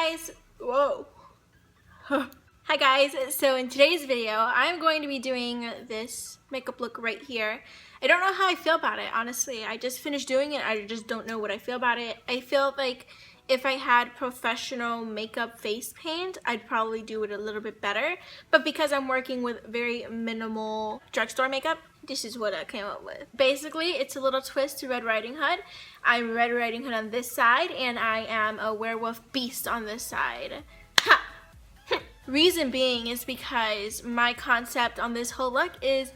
guys! Whoa! Hi guys! So in today's video, I'm going to be doing this makeup look right here. I don't know how I feel about it, honestly. I just finished doing it. I just don't know what I feel about it. I feel like if I had professional makeup face paint, I'd probably do it a little bit better. But because I'm working with very minimal drugstore makeup, this is what I came up with. Basically, it's a little twist to Red Riding Hood. I'm Red Riding Hood on this side, and I am a werewolf beast on this side. Ha! Reason being is because my concept on this whole look is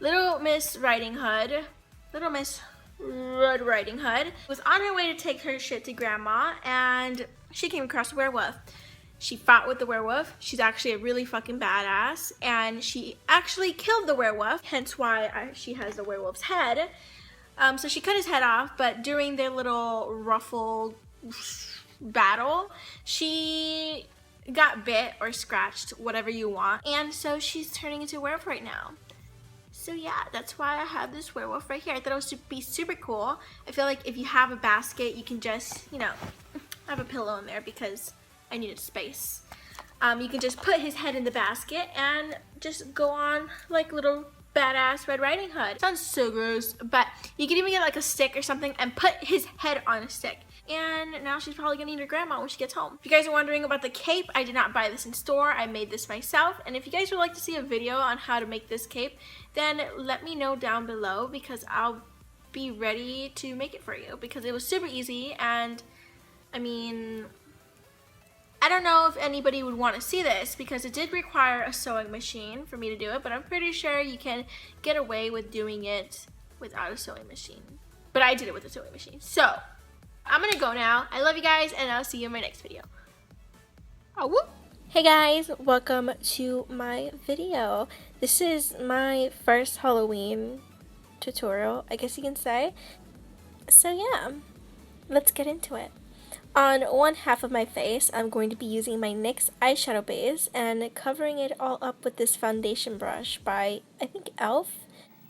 Little Miss Riding Hood, Little Miss Red Riding Hood, was on her way to take her shit to grandma, and she came across a werewolf. She fought with the werewolf. She's actually a really fucking badass, and she actually killed the werewolf, hence why she has the werewolf's head. So she cut his head off, but during their little ruffle battle, she got bit or scratched, whatever you want, and so she's turning into a werewolf right now. So yeah, that's why I have this werewolf right here. I thought it would be super cool. I feel like if you have a basket, you can just, you know, have a pillow in there because I needed space. You can just put his head in the basket and just go on like little badass Red Riding Hood. Sounds so gross, but you can even get like a stick or something and put his head on a stick. And now she's probably gonna need her grandma when she gets home. If you guys are wondering about the cape, I did not buy this in store. I made this myself. And if you guys would like to see a video on how to make this cape, then let me know down below because I'll be ready to make it for you because it was super easy. And I mean, I don't know if anybody would want to see this because it did require a sewing machine for me to do it, but I'm pretty sure you can get away with doing it without a sewing machine. But I did it with a sewing machine. So I'm gonna go now. I love you guys, and I'll see you in my next video. Oh, whoop. Hey guys, welcome to my video. This is my first Halloween tutorial, I guess you can say. So yeah, let's get into it. On one half of my face, I'm going to be using my NYX eyeshadow base and covering it all up with this foundation brush by, I think, e.l.f.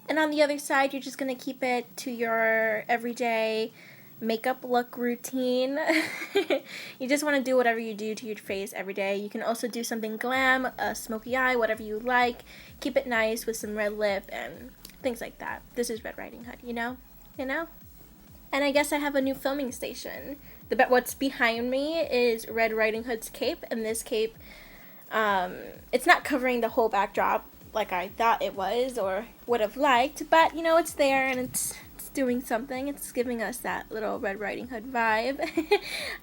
And on the other side, you're just gonna keep it to your everyday makeup look routine. You just want to do whatever you do to your face every day. You can also do something glam, a smoky eye, whatever you like. Keep it nice with some red lip and things like that. This is Red Riding Hood, you know? You know? And I guess I have a new filming station. What's behind me is Red Riding Hood's cape, and this cape, it's not covering the whole backdrop like I thought it was or would have liked, but you know, it's there and it's doing something. It's giving us that little Red Riding Hood vibe.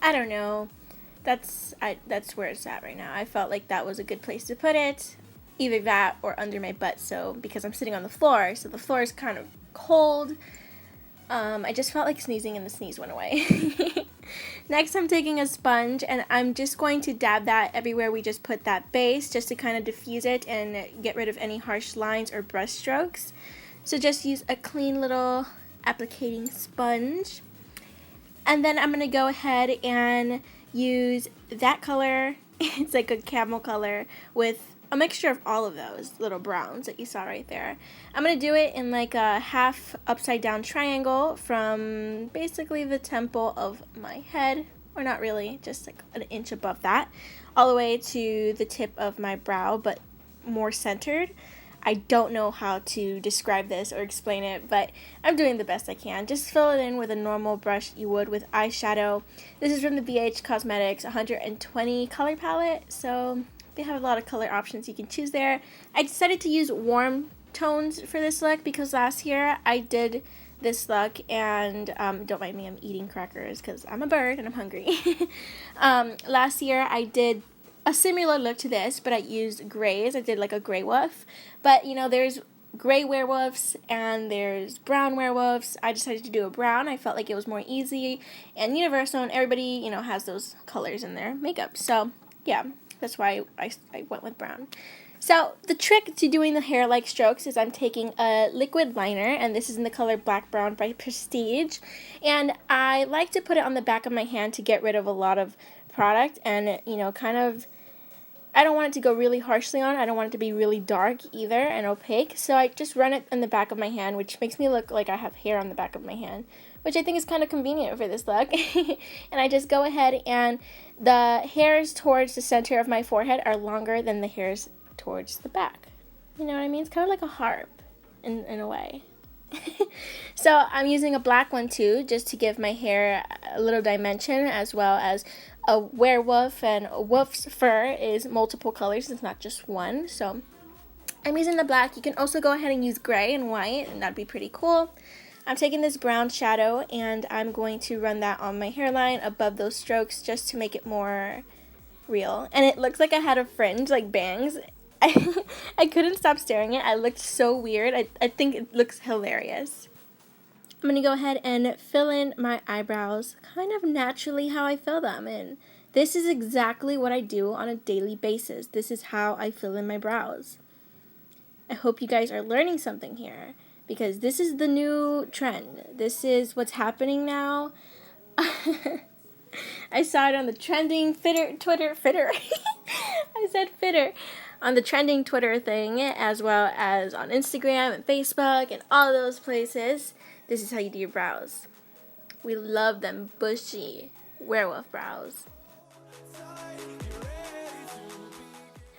I don't know. That's where it's at right now. I felt like that was a good place to put it. Either that or under my butt, so because I'm sitting on the floor, so the floor is kind of cold. I just felt like sneezing and the sneeze went away. Next, I'm taking a sponge and I'm just going to dab that everywhere we just put that base just to kind of diffuse it and get rid of any harsh lines or brush strokes. So just use a clean little applicating sponge. And then I'm going to go ahead and use that color. It's like a camel color with a mixture of all of those little browns that you saw right there. I'm going to do it in like a half upside down triangle from basically the temple of my head, or not really, just like an inch above that, all the way to the tip of my brow, but more centered. I don't know how to describe this or explain it, but I'm doing the best I can. Just fill it in with a normal brush you would with eyeshadow. This is from the BH Cosmetics 120 color palette, so they have a lot of color options you can choose there. I decided to use warm tones for this look because last year I did this look and don't mind me, I'm eating crackers because I'm a bird and I'm hungry. Last year I did a similar look to this, but I used grays. I did like a gray wolf. But, you know, there's gray werewolves and there's brown werewolves. I decided to do a brown. I felt like it was more easy and universal, and everybody, you know, has those colors in their makeup. So, yeah, that's why I went with brown. So, the trick to doing the hair-like strokes is I'm taking a liquid liner, and this is in the color Black Brown by Prestige. And I like to put it on the back of my hand to get rid of a lot of product and, you know, kind of, I don't want it to go really harshly on. I don't want it to be really dark either and opaque. So I just run it in the back of my hand, which makes me look like I have hair on the back of my hand, which I think is kind of convenient for this look. And I just go ahead and the hairs towards the center of my forehead are longer than the hairs towards the back. You know what I mean? It's kind of like a harp in a way. So I'm using a black one too, just to give my hair a little dimension, as well as a werewolf, and a wolf's fur is multiple colors, it's not just one. So I'm using the black. You can also go ahead and use gray and white, and that'd be pretty cool. I'm taking this brown shadow and I'm going to run that on my hairline above those strokes just to make it more real. And it looks like I had a fringe, like bangs. I couldn't stop staring at it. I looked so weird. I think it looks hilarious. I'm going to go ahead and fill in my eyebrows kind of naturally how I fill them. And this is exactly what I do on a daily basis. This is how I fill in my brows. I hope you guys are learning something here, because this is the new trend. This is what's happening now. I saw it on the trending Twitter. I said fitter. On the trending Twitter thing, as well as on Instagram and Facebook and all those places. This is how you do your brows. We love them bushy werewolf brows.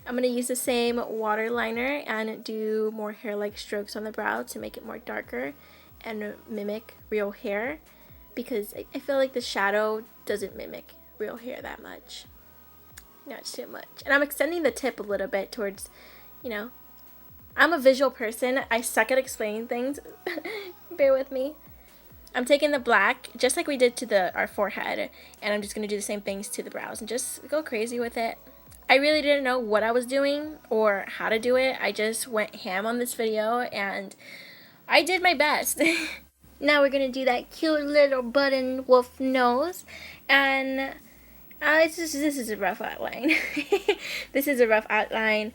I'm going to use the same water liner and do more hair-like strokes on the brow to make it more darker and mimic real hair, because I feel like the shadow doesn't mimic real hair that much. Not too much. And I'm extending the tip a little bit towards, you know, I'm a visual person. I suck at explaining things. Bear with me. I'm taking the black, just like we did to our forehead, and I'm just going to do the same things to the brows and just go crazy with it. I really didn't know what I was doing or how to do it. I just went ham on this video and I did my best. Now we're going to do that cute little button wolf nose, and this is a rough outline. This is a rough outline.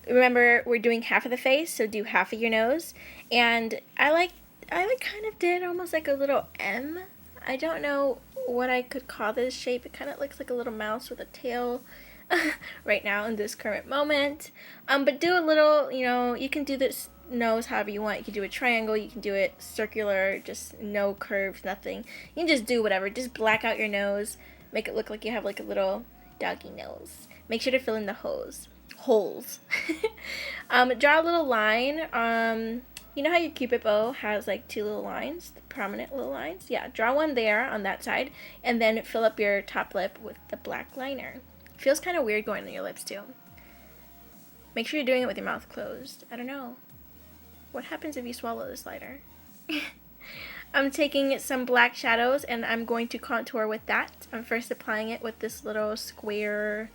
Remember, we're doing half of the face, so do half of your nose. And I kind of did almost like a little M. I don't know what I could call this shape. It kind of looks like a little mouse with a tail right now in this current moment. But do a little, you know, you can do this nose however you want. You can do a triangle, you can do it circular, just no curves, nothing. You can just do whatever. Just black out your nose. Make it look like you have like a little doggy nose. Make sure to fill in the holes. Draw a little line. You know how your Cupid bow has like two little lines, prominent little lines? Yeah, draw one there on that side, and then fill up your top lip with the black liner. Feels kind of weird going on your lips too. Make sure you're doing it with your mouth closed. I don't know. What happens if you swallow this lighter? I'm taking some black shadows and I'm going to contour with that. I'm first applying it with this little square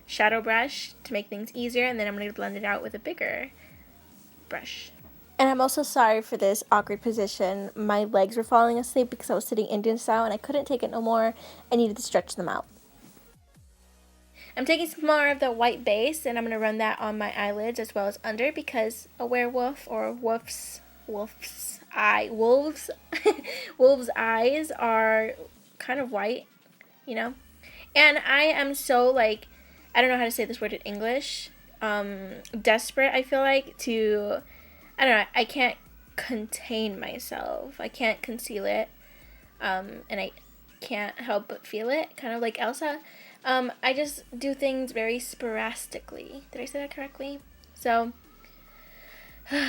shadow brush to make things easier, and then I'm going to blend it out with a bigger brush. And I'm also sorry for this awkward position. My legs were falling asleep because I was sitting Indian style and I couldn't take it no more. I needed to stretch them out. I'm taking some more of the white base and I'm going to run that on my eyelids as well as under, because a werewolf or wolf's eyes are kind of white, you know. And I am so, like, I don't know how to say this word in English, desperate, I feel like, to, I don't know, I can't contain myself. I can't conceal it, and I can't help but feel it, kind of like Elsa. I just do things very sporadically. Did I say that correctly? So,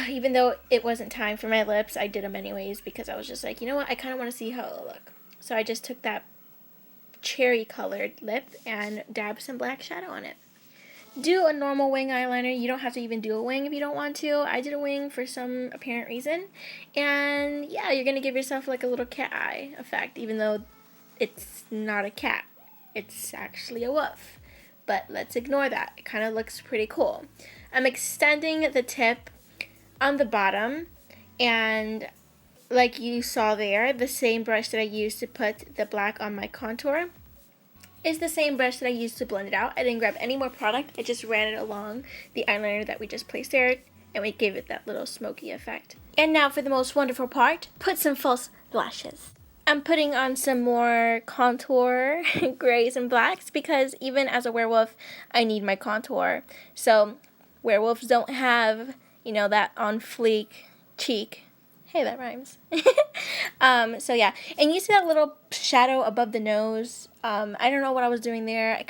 even though it wasn't time for my lips, I did them anyways because I was just like, you know what, I kind of want to see how it'll look. So I just took that cherry colored lip and dabbed some black shadow on it. Do a normal wing eyeliner. You don't have to even do a wing if you don't want to. I did a wing for some apparent reason. And yeah, you're going to give yourself like a little cat eye effect, even though it's not a cat. It's actually a wolf. But let's ignore that. It kind of looks pretty cool. I'm extending the tip on the bottom, and like you saw there, the same brush that I used to put the black on my contour is the same brush that I used to blend it out. I didn't grab any more product. I just ran it along the eyeliner that we just placed there, and we gave it that little smoky effect. And now for the most wonderful part, put some false lashes. I'm putting on some more contour, grays and blacks, because even as a werewolf, I need my contour. So werewolves don't have, you know, that on fleek cheek Hey, that rhymes. So yeah, and you see that little shadow above the nose? I don't know what I was doing there. I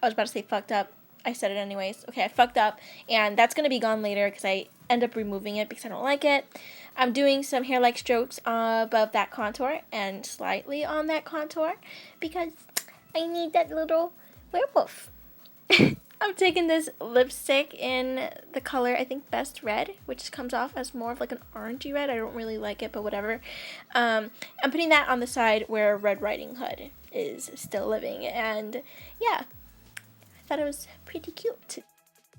was about to say fucked up. I said it anyways. Okay, I fucked up, and that's gonna be gone later because I end up removing it because I don't like it. I'm doing some hair-like strokes above that contour and slightly on that contour because I need that little werewolf. I'm taking this lipstick in the color, I think, Best Red, which comes off as more of like an orangey red. I don't really like it, but whatever. I'm putting that on the side where Red Riding Hood is still living, and yeah, I thought it was pretty cute.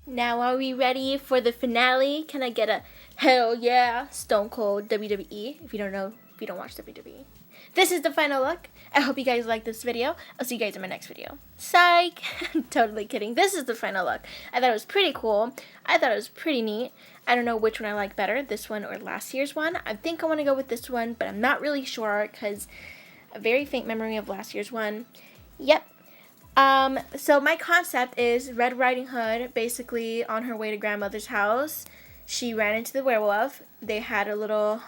Now, are we ready for the finale? Can I get a hell yeah, Stone Cold WWE? If you don't watch WWE. This is the final look. I hope you guys like this video. I'll see you guys in my next video. Psych! Totally kidding. This is the final look. I thought it was pretty cool. I thought it was pretty neat. I don't know which one I like better, this one or last year's one. I think I want to go with this one, but I'm not really sure because a very faint memory of last year's one. Yep. So my concept is Red Riding Hood, basically on her way to grandmother's house. She ran into the werewolf. They had a little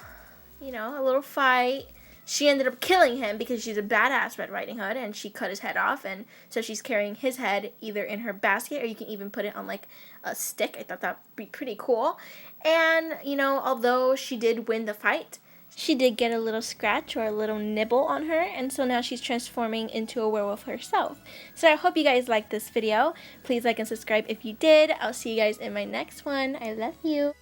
fight. She ended up killing him because she's a badass Red Riding Hood, and she cut his head off, and so she's carrying his head either in her basket or you can even put it on like a stick. I thought that would be pretty cool. And, although she did win the fight, she did get a little scratch or a little nibble on her, and so now she's transforming into a werewolf herself. So I hope you guys liked this video. Please like and subscribe if you did. I'll see you guys in my next one. I love you.